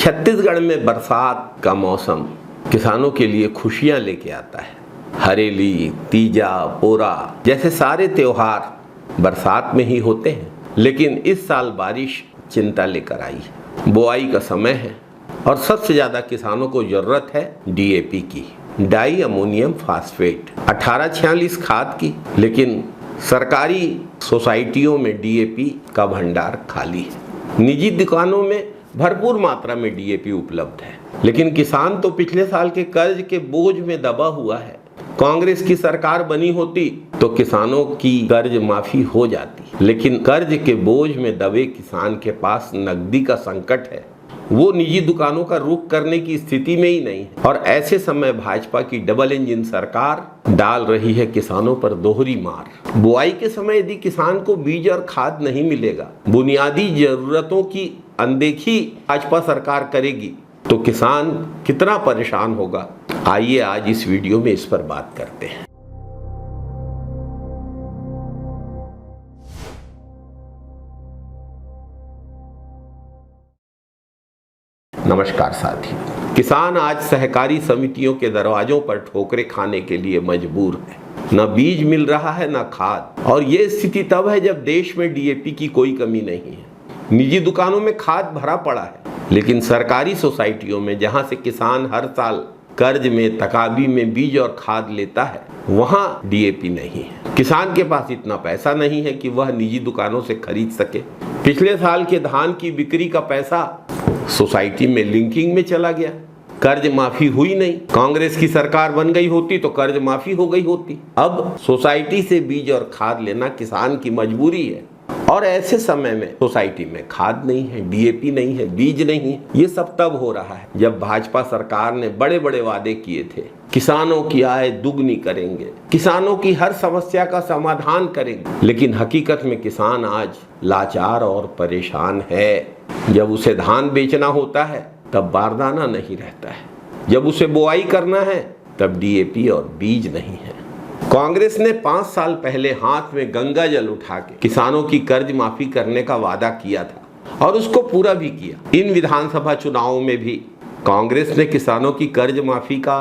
छत्तीसगढ़ में बरसात का मौसम किसानों के लिए खुशियां लेके आता है। हरेली, तीजा, पोरा जैसे सारे त्योहार बरसात में ही होते हैं, लेकिन इस साल बारिश चिंता लेकर आई है। बुआई का समय है और सबसे ज़्यादा किसानों को ज़रूरत है डीएपी की, डाई अमोनियम फास्फेट 1846 खाद की, लेकिन सरकारी सोसाइटियों में डीएपी का भंडार खाली है। निजी दुकानों में भरपूर मात्रा में डीएपी उपलब्ध है, लेकिन किसान तो पिछले साल के कर्ज के बोझ में दबा हुआ है। कांग्रेस की सरकार बनी होती तो किसानों की कर्ज माफी हो जाती, लेकिन कर्ज के बोझ में दबे किसान के पास नकदी का संकट है। वो निजी दुकानों का रुख करने की स्थिति में ही नहीं है और ऐसे समय भाजपा की डबल इंजन सरकार डाल रही है किसानों पर दोहरी मार। बुआई के समय यदि किसान को बीज और खाद नहीं मिलेगा, बुनियादी जरूरतों की अनदेखी भाजपा सरकार करेगी तो किसान कितना परेशान होगा। आइए आज इस वीडियो में इस पर बात करते हैं। नमस्कार साथियों, किसान आज सहकारी समितियों के दरवाजों पर ठोकरें खाने के लिए मजबूर है। न बीज मिल रहा है न खाद, और ये स्थिति तब है जब देश में डीएपी की कोई कमी नहीं है। निजी दुकानों में खाद भरा पड़ा है, लेकिन सरकारी सोसाइटियों में जहां से किसान हर साल कर्ज में तकाबी में बीज और खाद लेता है, वहां डीएपी नहीं है। किसान के पास इतना पैसा नहीं है कि वह निजी दुकानों से खरीद सके। पिछले साल के धान की बिक्री का पैसा सोसाइटी में लिंकिंग में चला गया। कर्ज माफी हुई नहीं। कांग्रेस की सरकार बन गई होती तो कर्ज माफी हो गई होती। अब सोसाइटी से बीज और खाद लेना किसान की मजबूरी है, और ऐसे समय में सोसाइटी में खाद नहीं है, डीएपी नहीं है, बीज नहीं है। ये सब तब हो रहा है जब भाजपा सरकार ने बड़े बड़े वादे किए थे। किसानों की आय दुगनी करेंगे, किसानों की हर समस्या का समाधान करेंगे, लेकिन हकीकत में किसान आज लाचार और परेशान है। जब उसे धान बेचना होता है तब बारदाना नहीं रहता है, जब उसे बुआई करना है तब डीएपी और बीज नहीं है। कांग्रेस ने 5 साल पहले हाथ में गंगा जल उठा के किसानों की कर्ज माफी करने का वादा किया था और उसको पूरा भी किया। इन विधानसभा चुनावों में भी कांग्रेस ने किसानों की कर्ज माफी का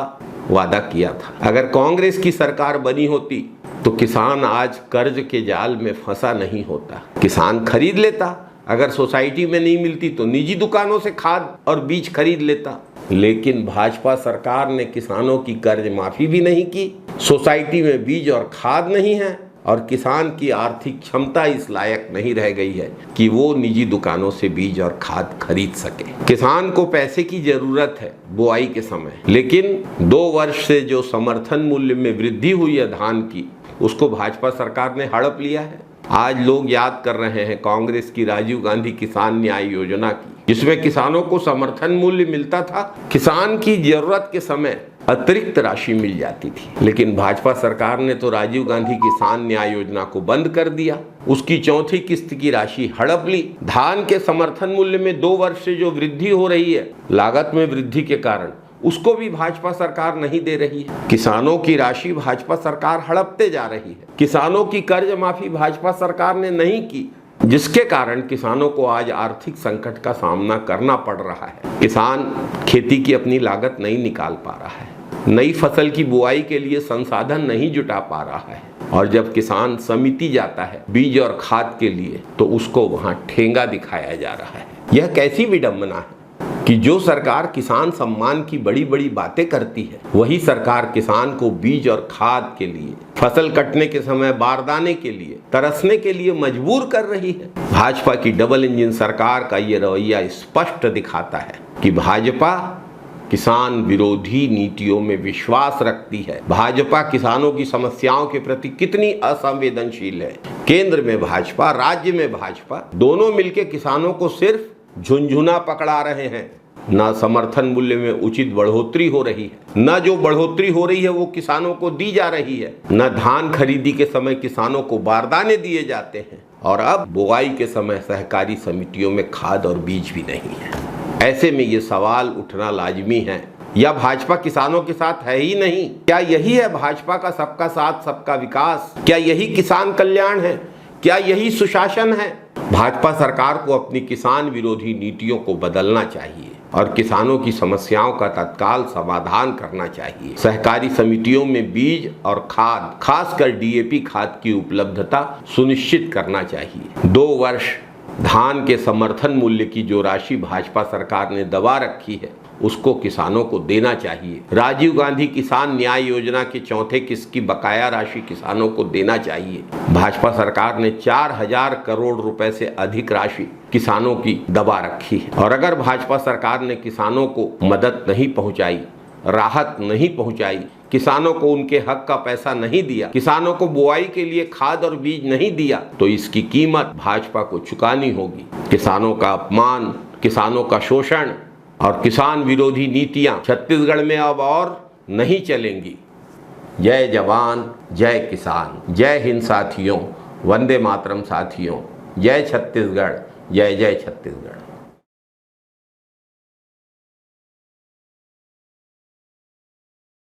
वादा किया था। अगर कांग्रेस की सरकार बनी होती तो किसान आज कर्ज के जाल में फंसा नहीं होता, किसान खरीद लेता। अगर सोसाइटी में नहीं मिलती तो निजी दुकानों से खाद और बीज खरीद लेता, लेकिन भाजपा सरकार ने किसानों की कर्ज माफी भी नहीं की, सोसाइटी में बीज और खाद नहीं है, और किसान की आर्थिक क्षमता इस लायक नहीं रह गई है कि वो निजी दुकानों से बीज और खाद खरीद सके। किसान को पैसे की जरूरत है बुआई के समय, लेकिन 2 वर्ष से जो समर्थन मूल्य में वृद्धि हुई है धान की, उसको भाजपा सरकार ने हड़प लिया है। आज लोग याद कर रहे हैं कांग्रेस की राजीव गांधी किसान न्याय योजना की, जिसमें किसानों को समर्थन मूल्य मिलता था, किसान की जरूरत के समय अतिरिक्त राशि मिल जाती थी। लेकिन भाजपा सरकार ने तो राजीव गांधी किसान न्याय योजना को बंद कर दिया, उसकी 4थी किस्त की राशि हड़प ली। धान के समर्थन मूल्य में 2 वर्ष से जो वृद्धि हो रही है लागत में वृद्धि के कारण, उसको भी भाजपा सरकार नहीं दे रही है। किसानों की राशि भाजपा सरकार हड़पते जा रही है। किसानों की कर्ज माफी भाजपा सरकार ने नहीं की, जिसके कारण किसानों को आज आर्थिक संकट का सामना करना पड़ रहा है। किसान खेती की अपनी लागत नहीं निकाल पा रहा है, नई फसल की बुआई के लिए संसाधन नहीं जुटा पा रहा है, और जब किसान समिति जाता है बीज और खाद के लिए तो उसको वहां ठेंगा दिखाया जा रहा है। यह कैसी विडंबना है कि जो सरकार किसान सम्मान की बड़ी बड़ी बातें करती है, वही सरकार किसान को बीज और खाद के लिए, फसल कटने के समय बारदाने के लिए, तरसने के लिए मजबूर कर रही है। भाजपा की डबल इंजन सरकार का ये रवैया स्पष्ट दिखाता है कि भाजपा किसान विरोधी नीतियों में विश्वास रखती है। भाजपा किसानों की समस्याओं के प्रति कितनी असंवेदनशील है। केंद्र में भाजपा, राज्य में भाजपा, दोनों मिलकर किसानों को सिर्फ झुनझुना पकड़ा रहे हैं। न समर्थन मूल्य में उचित बढ़ोतरी हो रही है, न जो बढ़ोतरी हो रही है वो किसानों को दी जा रही है, न धान खरीदी के समय किसानों को बारदाने दिए जाते हैं, और अब बुआई के समय सहकारी समितियों में खाद और बीज भी नहीं है। ऐसे में ये सवाल उठना लाजमी है, या भाजपा किसानों के साथ है ही नहीं? क्या यही है भाजपा का सबका साथ सबका विकास? क्या यही किसान कल्याण है? क्या यही सुशासन है? भाजपा सरकार को अपनी किसान विरोधी नीतियों को बदलना चाहिए। और किसानों की समस्याओं का तत्काल समाधान करना चाहिए। सहकारी समितियों में बीज और खाद, खासकर डीएपी खाद की उपलब्धता सुनिश्चित करना चाहिए। 2 वर्ष धान के समर्थन मूल्य की जो राशि भाजपा सरकार ने दबा रखी है उसको किसानों को देना चाहिए। राजीव गांधी किसान न्याय योजना की चौथे किस्त की बकाया राशि किसानों को देना चाहिए। भाजपा सरकार ने 4000 करोड़ रुपए से अधिक राशि किसानों की दबा रखी है और अगर भाजपा सरकार ने किसानों को मदद नहीं पहुंचाई, राहत नहीं पहुंचाई, किसानों को उनके हक का पैसा नहीं दिया, किसानों को बुआई के लिए खाद और बीज नहीं दिया, तो इसकी कीमत भाजपा को चुकानी होगी। किसानों का अपमान, किसानों का शोषण और किसान विरोधी नीतियां छत्तीसगढ़ में अब और नहीं चलेंगी। जय जवान, जय किसान, जय हिंद साथियों, वंदे मातरम साथियों, जय छत्तीसगढ़, जय जय छत्तीसगढ़।